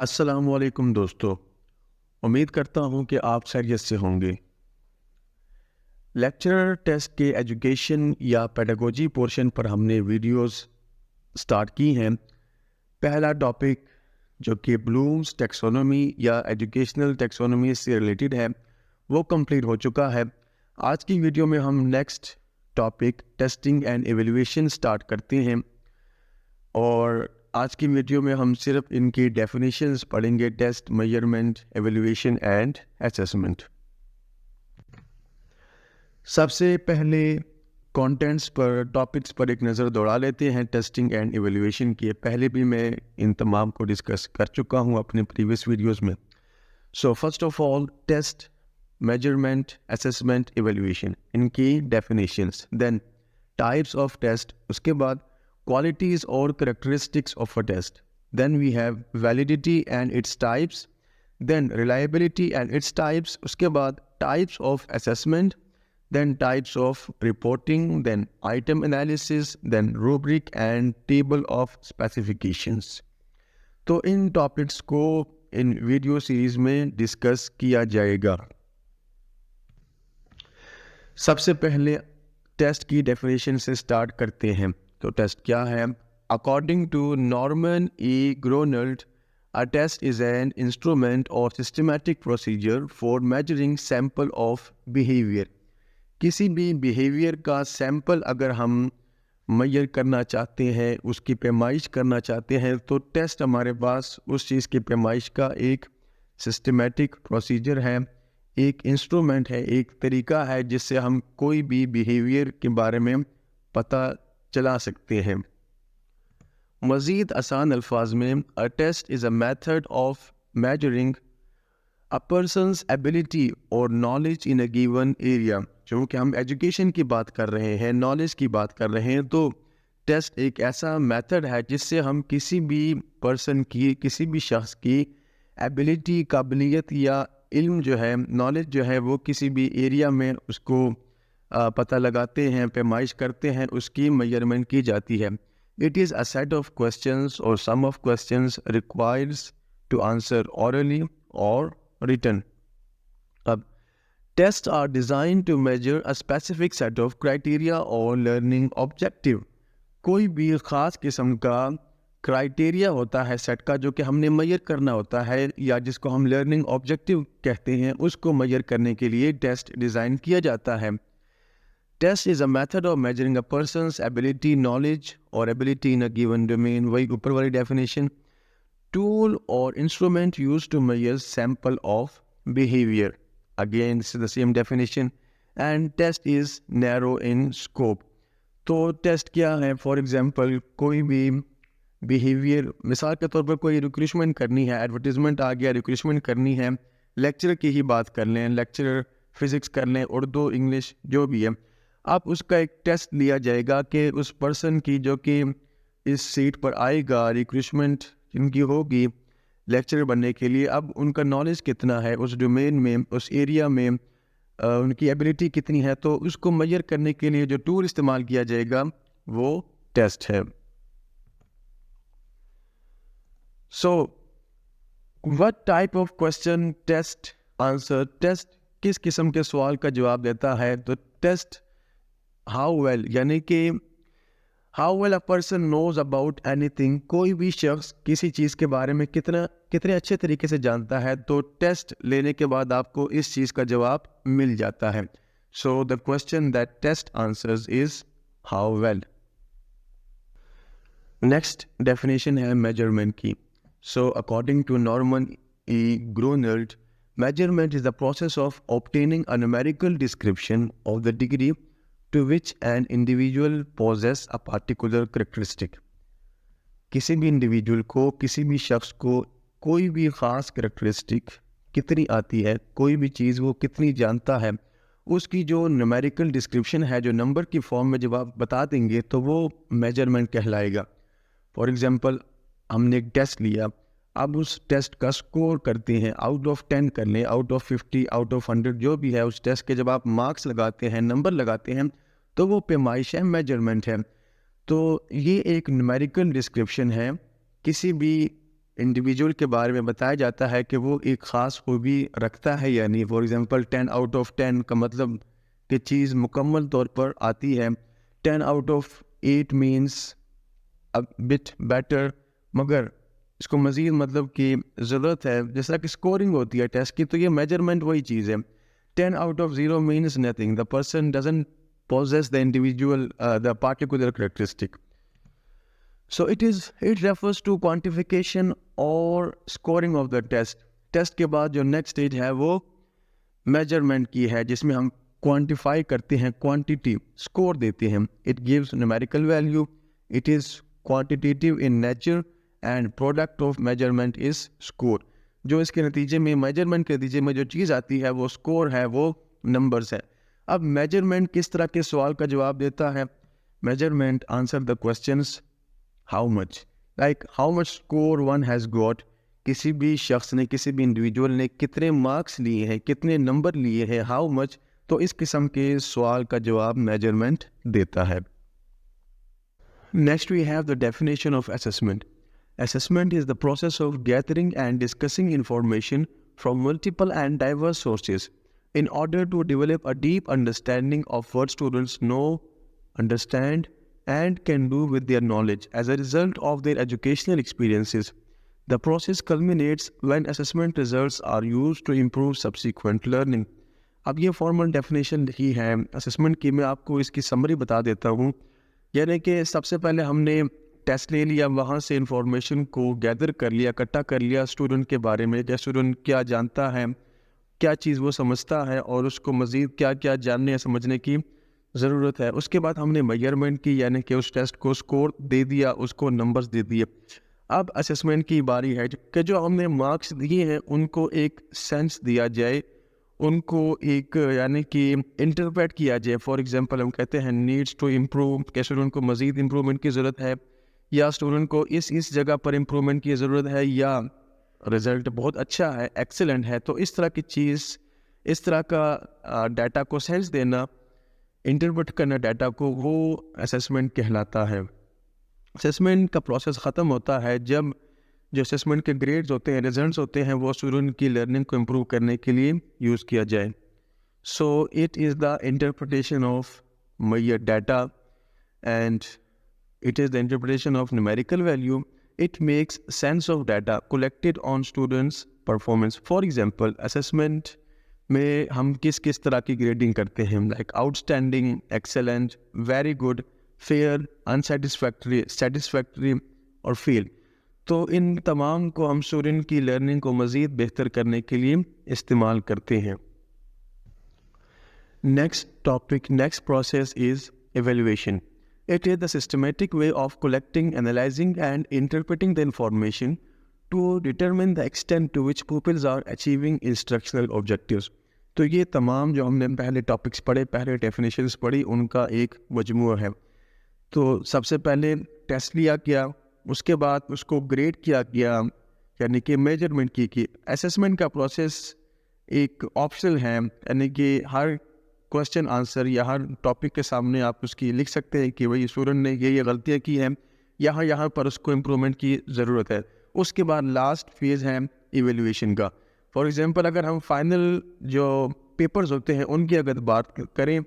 السلام علیکم دوستو، امید کرتا ہوں کہ آپ خیریت سے ہوں گے۔ لیکچرر ٹیسٹ کے ایجوکیشن یا پیڈاگوجی پورشن پر ہم نے ویڈیوز سٹارٹ کی ہیں۔ پہلا ٹاپک جو کہ بلومز ٹیکسونومی یا ایجوکیشنل ٹیکسونومی سے ریلیٹڈ ہے وہ کمپلیٹ ہو چکا ہے۔ آج کی ویڈیو میں ہم next topic testing and evaluation start کرتے ہیں، اور آج کی ویڈیو میں ہم صرف ان کی ڈیفینیشنز پڑھیں گے: test, measurement, evaluation and assessment. سب سے پہلے کانٹینٹس پر، ٹاپکس پر ایک نظر دوڑا لیتے ہیں ٹیسٹنگ اینڈ ایویلویشن کی۔ پہلے بھی میں ان تمام کو ڈسکس کر چکا ہوں اپنے پریویس ویڈیوز میں۔ So first of all, test, measurement, assessment, evaluation, ان کی definitions, then types of test, اس کے بعد qualities or characteristics of a test, then we have validity and its types, then reliability and its types, uske baad types of assessment, then types of reporting, then item analysis, then rubric and table of specifications. تو ان topics کو in video series میں discuss کیا جائے گا۔ سب سے پہلے test کی definition سے start کرتے ہیں۔ تو ٹیسٹ کیا ہے؟ According to Norman E Gronlund, a test is an instrument or systematic procedure for measuring sample of behavior. کسی بھی بیہیویئر کا سیمپل اگر ہم میئر کرنا چاہتے ہیں، اس کی پیمائش کرنا چاہتے ہیں، تو ٹیسٹ ہمارے پاس اس چیز کی پیمائش کا ایک سسٹمیٹک پروسیجر ہے، ایک انسٹرومنٹ ہے، ایک طریقہ ہے جس سے ہم کوئی بھی بیہیویئر کے بارے میں پتہ چلا سکتے ہیں۔ مزید آسان الفاظ میں، a test is a method of measuring a person's ability or knowledge in a given area. چونکہ ہم ایجوکیشن کی بات کر رہے ہیں، نالج کی بات کر رہے ہیں، تو ٹیسٹ ایک ایسا میتھڈ ہے جس سے ہم کسی بھی پرسن کی، کسی بھی شخص کی ایبلٹی، قابلیت یا علم جو ہے، نالج جو ہے، وہ کسی بھی ایریا میں اس کو پتہ لگاتے ہیں، پیمائش کرتے ہیں، اس کی میجرمنٹ کی جاتی ہے۔ It is a set of questions or sum of questions requires to answer orally or written. اب tests are designed to measure a specific set of criteria or learning objective. کوئی بھی خاص قسم کا کرائٹیریا ہوتا ہے سیٹ کا، جو کہ ہم نے میئر کرنا ہوتا ہے، یا جس کو ہم لرننگ آبجیکٹیو کہتے ہیں، اس کو میئر کرنے کے لیے ٹیسٹ ڈیزائن کیا جاتا ہے۔ Test is a method of measuring a person's ability, knowledge or ability in a given domain. وہی اوپر والی definition, tool or instrument used to measure sample of behavior. Again, this is the same definition. And test is narrow in scope. تو test کیا ہے؟ For example, کوئی بھی behaviour, مثال کے طور پر کوئی ریکروٹمنٹ کرنی ہے، ایڈورٹیزمنٹ آ گیا، ریکروٹمنٹ کرنی ہے، لیکچر کی ہی بات کر لیں، لیکچرر فزکس کر لیں، اردو، انگلش، جو بھی ہے، اب اس کا ایک ٹیسٹ لیا جائے گا کہ اس پرسن کی جو کہ اس سیٹ پر آئے گا، ریکروٹمنٹ جن کی ہوگی لیکچرر بننے کے لیے، اب ان کا نالج کتنا ہے اس ڈومین میں، اس ایریا میں، ان کی ایبلٹی کتنی ہے، تو اس کو میئر کرنے کے لیے جو ٹول استعمال کیا جائے گا وہ ٹیسٹ ہے۔ سو what type of question test answer؟ Test کس قسم کے سوال کا جواب دیتا ہے؟ تو ٹیسٹ how well، یعنی کہ how well a person knows about anything، کوئی بھی شخص کسی چیز کے بارے میں کتنے اچھے طریقے سے جانتا ہے، تو ٹیسٹ لینے کے بعد آپ کو اس چیز کا جواب مل جاتا ہے۔ So the question that test answers is how well. Next definition ہے measurement کی۔ So according to Norman E. Gronald, measurement is the process of obtaining a numerical description of the degree to which an individual possess a particular characteristic. کسی بھی individual کو، کسی بھی شخص کو کوئی بھی خاص کریکٹرسٹک کتنی آتی ہے، کوئی بھی چیز وہ کتنی جانتا ہے، اس کی جو نومیریکل ڈسکرپشن ہے، جو نمبر کی فارم میں جب آپ بتا دیں گے تو وہ میجرمنٹ کہلائے گا۔ فار ایگزامپل، ہم نے ایک ٹیسٹ لیا، اب اس ٹیسٹ کا سکور کرتے ہیں، آؤٹ آف 10 کر لیں، آؤٹ آف 50، آؤٹ آف 100، جو بھی ہے اس ٹیسٹ کے جب آپ مارکس لگاتے ہیں، نمبر لگاتے ہیں، تو وہ پیمائش ہے، میجرمنٹ ہے۔ تو یہ ایک نومیریکل ڈسکرپشن ہے کسی بھی انڈیویجول کے بارے میں بتایا جاتا ہے کہ وہ ایک خاص خوبی رکھتا ہے یا نہیں. فار ایگزامپل 10/10 کا مطلب کہ چیز مکمل طور پر آتی ہے. 10/8 مینس بٹ بیٹر, مگر اس کو مزید مطلب کی ضرورت ہے. جیسا کہ اسکورنگ ہوتی ہے ٹیسٹ کی, تو یہ میجرمنٹ وہی چیز ہے. 10/0 means nothing. The person doesn't possess the individual, the particular characteristic. So it refers to quantification or scoring of the test. Test کے بعد جو نیکسٹ اسٹیج ہے وہ میجرمنٹ کی ہے, جس میں ہم کوانٹیفائی کرتے ہیں, کوانٹیٹی اسکور دیتے ہیں. It gives numerical value. It is quantitative in nature and product of measurement is score. جو اس کے نتیجے میں, میجرمنٹ کے نتیجے میں جو چیز آتی ہے وہ اسکور ہے, وہ نمبرز ہے. اب میجرمنٹ کس طرح کے سوال کا جواب دیتا ہے؟ Measurement answer the questions how much, like how much score one has got. کسی بھی شخص نے, کسی بھی انڈیویجول نے کتنے مارکس لیے ہیں, کتنے نمبر لیے ہیں, ہاؤ مچ. تو اس قسم کے سوال کا جواب میجرمنٹ دیتا ہے. Next we have the definition of assessment. Assessment is the process of gathering and discussing information from multiple and diverse sources in order to develop a deep understanding of what students know, understand, and can do with their knowledge as a result of their educational experiences. The process culminates when assessment results are used to improve subsequent learning. اب یہ formal definition ہی ہے assessment کی. میں آپ کو اس کی summary بتا دیتا ہوں. یعنی کہ سب سے پہلے ہم نے ٹیسٹ لے لیا, وہاں سے انفارمیشن کو گیدر کر لیا, اکٹھا کر لیا اسٹوڈنٹ کے بارے میں, کہ اسٹوڈنٹ کیا جانتا ہے, کیا چیز وہ سمجھتا ہے, اور اس کو مزید کیا کیا جاننے یا سمجھنے کی ضرورت ہے. اس کے بعد ہم نے میجرمنٹ کی, یعنی کہ اس ٹیسٹ کو اسکور دے دیا, اس کو نمبرز دے دیے. اب اسسمنٹ کی باری ہے کہ جو ہم نے مارکس دیے ہیں ان کو ایک سینس دیا جائے, ان کو ایک یعنی کہ انٹرپریٹ کیا جائے. فار ایگزامپل ہم کہتے ہیں نیڈس ٹو امپروو, کہ اسٹوڈنٹ کو مزید امپرومنٹ کی ضرورت ہے, یا اسٹوڈنٹ کو اس جگہ پر امپرومنٹ کی ضرورت ہے, یا رزلٹ بہت اچھا ہے, ایکسلنٹ ہے. تو اس طرح کی چیز, اس طرح کا ڈیٹا کو سینس دینا, انٹرپریٹ کرنا ڈیٹا کو, وہ اسسمنٹ کہلاتا ہے. اسسمنٹ کا پروسیس ختم ہوتا ہے جب جو اسسمنٹ کے گریڈز ہوتے ہیں, ریزلٹس ہوتے ہیں, وہ اسٹوڈنٹ کی لرننگ کو امپروو کرنے کے لیے یوز کیا جائے. So it is the interpretation of mere data and it is the interpretation of numerical value. It makes sense of data collected on students' performance. For example, assessment میں ہم کس طرح کی گریڈنگ کرتے ہیں, like outstanding, excellent, very good, fair, unsatisfactory, satisfactory اور fail. تو ان تمام کو ہم اسٹوڈنٹ کی لرننگ کو مزید بہتر کرنے کے لیے استعمال کرتے ہیں. Next process is evaluation. It is the systematic way of collecting, analyzing, and interpreting the information to determine the extent to which pupils are achieving instructional objectives. تو یہ تمام جو ہم نے پہلے ٹاپکس پڑھے, پہلے ڈیفینیشنز پڑھی, ان کا ایک مجموعہ ہے. تو سب سے پہلے ٹیسٹ لیا گیا, اس کے بعد اس کو گریڈ کیا گیا, یعنی کہ میجرمنٹ کی. اسسمنٹ کا پروسیس ایک آپشنل ہے, یعنی کہ ہر کوشچن آنسر یا ہر ٹاپک کے سامنے آپ اس کی لکھ سکتے ہیں کہ بھائی اسٹوڈنٹ نے یہ غلطیاں کی ہیں, یہاں پر اس کو امپرومنٹ کی ضرورت ہے. اس کے بعد لاسٹ فیز ہے ایویلیویشن کا. فار ایگزامپل اگر ہم فائنل جو پیپرز ہوتے ہیں ان کی اگر بات کریں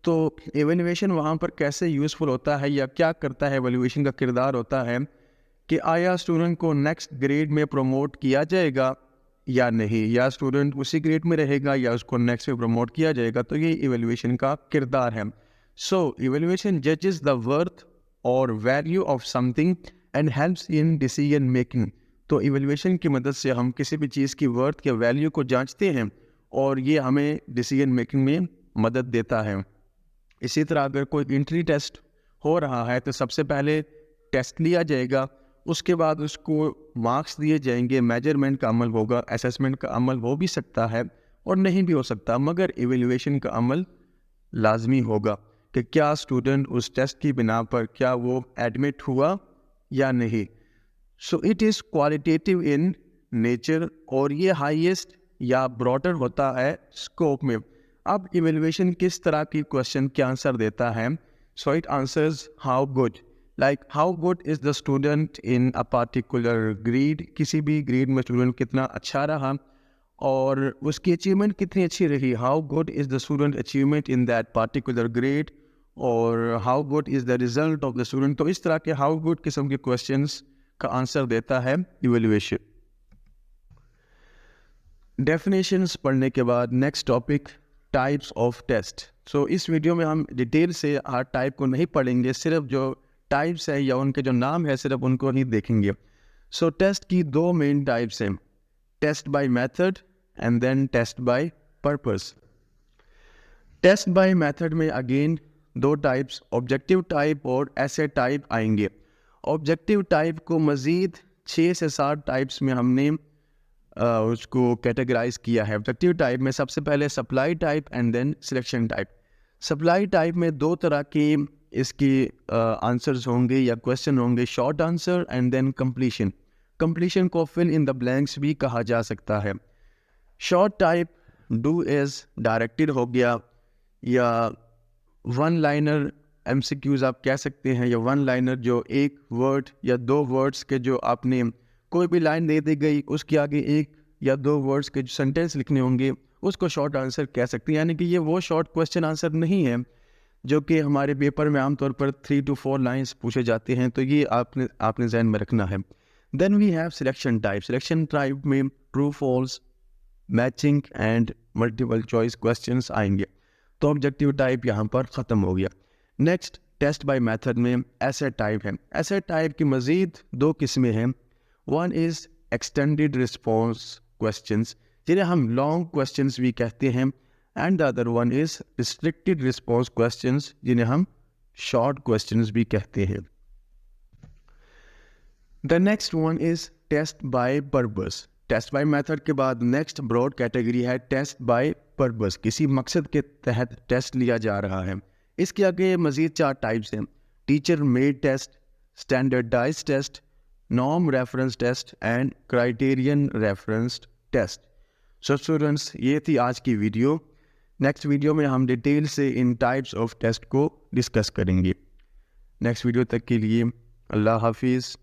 تو ایویلیویشن وہاں پر کیسے یوزفل ہوتا ہے یا کیا کرتا ہے, ایویلیویشن کا کردار ہوتا ہے کہ آیا اسٹوڈنٹ کو نیکسٹ گریڈ میں پروموٹ کیا جائے گا یا نہیں, یا اسٹوڈنٹ اسی گریڈ میں رہے گا یا اس کو نیکسٹ میں پروموٹ کیا جائے گا. تو یہ ایویلیویشن کا کردار ہے. سو ایویلیویشن ججز دا ورتھ اور value of some thing and helps in decision making. تو ایویلیویشن کی مدد سے ہم کسی بھی چیز کی ورتھ یا ویلیو کو جانچتے ہیں اور یہ ہمیں ڈیسیژن میکنگ میں مدد دیتا ہے. اسی طرح اگر کوئی انٹری ٹیسٹ ہو رہا ہے تو سب سے پہلے ٹیسٹ لیا جائے گا, اس کے بعد اس کو مارکس دیے جائیں گے, میجرمنٹ کا عمل ہوگا. اسسمنٹ کا عمل ہو بھی سکتا ہے اور نہیں بھی ہو سکتا, مگر ایویلیویشن کا عمل لازمی ہوگا کہ کیا اسٹوڈنٹ اس ٹیسٹ کی بنا پر کیا وہ ایڈمٹ ہوا یا نہیں. سو it is qualitative in nature اور یہ ہائیسٹ یا براڈر ہوتا ہے اسکوپ میں. اب ایویلیویشن کس طرح کی کوشچن کے آنسر دیتا ہے؟ So it answers how good, like how good is the student in a particular grade, کسی بھی گریڈ میں اسٹوڈنٹ کتنا اچھا رہا اور اس کی اچیومنٹ کتنی اچھی رہی. How good is the student achievement in that particular grade, اور how good is the result of the student. تو اس طرح کے ہاؤ گڈ قسم کے کوشچنس کا آنسر دیتا ہے ایویلویشن. ڈیفینیشنس پڑھنے کے بعد next topic types of test. So اس ویڈیو میں ہم ڈیٹیل سے ہر ٹائپ کو نہیں پڑھیں گے, صرف جو ٹائپس ہیں یا ان کے جو نام ہے صرف ان کو ہی دیکھیں گے. سو ٹیسٹ کی دو مین ٹائپس ہیں, test by method and then test by purpose. Test by method میں اگین دو ٹائپس, آبجیکٹیو ٹائپ اور ایسے ٹائپ آئیں گے. آبجیکٹیو ٹائپ کو مزید 6 سے 7 ٹائپس میں ہم نے اس کو کیٹیگرائز کیا ہے. آبجیکٹیو ٹائپ میں سب سے پہلے supply type and then selection type. Supply type میں دو طرح کی اس کی آنسرز ہوں گے یا کویشچن ہوں گے, short answer and then completion. Completion کو فل ان دا بلینکس بھی کہا جا سکتا ہے. Short type do as directed ہو گیا, یا one liner M C Qs آپ کہہ سکتے ہیں, یا ون لائنر جو ایک ورڈ یا دو ورڈز کے جو آپ نے کوئی بھی لائن دے دی گئی اس کے آگے ایک یا دو ورڈز کے جو سینٹینس لکھنے ہوں گے اس کو شارٹ آنسر کہہ سکتے ہیں. یعنی کہ یہ وہ شارٹ کویشچن آنسر نہیں ہے جو کہ ہمارے پیپر میں عام طور پر 3 to 4 لائنس پوچھے جاتے ہیں, تو یہ آپ نے ذہن میں رکھنا ہے. Then we have selection type. Selection type میں true false, matching and multiple choice questions آئیں گے. تو آبجیکٹیو ٹائپ یہاں پر ختم ہو گیا. نیکسٹ ٹیسٹ بائی میتھڈ میں ایسے ٹائپ ہے. ایسے ٹائپ کی مزید 2 قسمیں ہیں. One is extended response questions جنہیں ہم لانگ کویشچنس بھی کہتے ہیں, and the other one is restricted response questions جنہیں ہم شارٹ کویشچنس بھی کہتے ہیں. The next one is test by purpose. Test by method کے بعد نیکسٹ براڈ کیٹیگری ہے ٹیسٹ بائی پرپز. کسی مقصد کے تحت ٹیسٹ لیا جا رہا ہے. اس کے آگے مزید 4 ٹائپس ہیں, teacher made test, standardized test, norm reference test and criterion referenced test. So students یہ تھی آج کی ویڈیو. نیکسٹ ویڈیو میں ہم ڈیٹیل سے ان ٹائپس آف ٹیسٹ کو ڈسکس کریں گے. نیکسٹ ویڈیو تک کے لیے اللہ حافظ.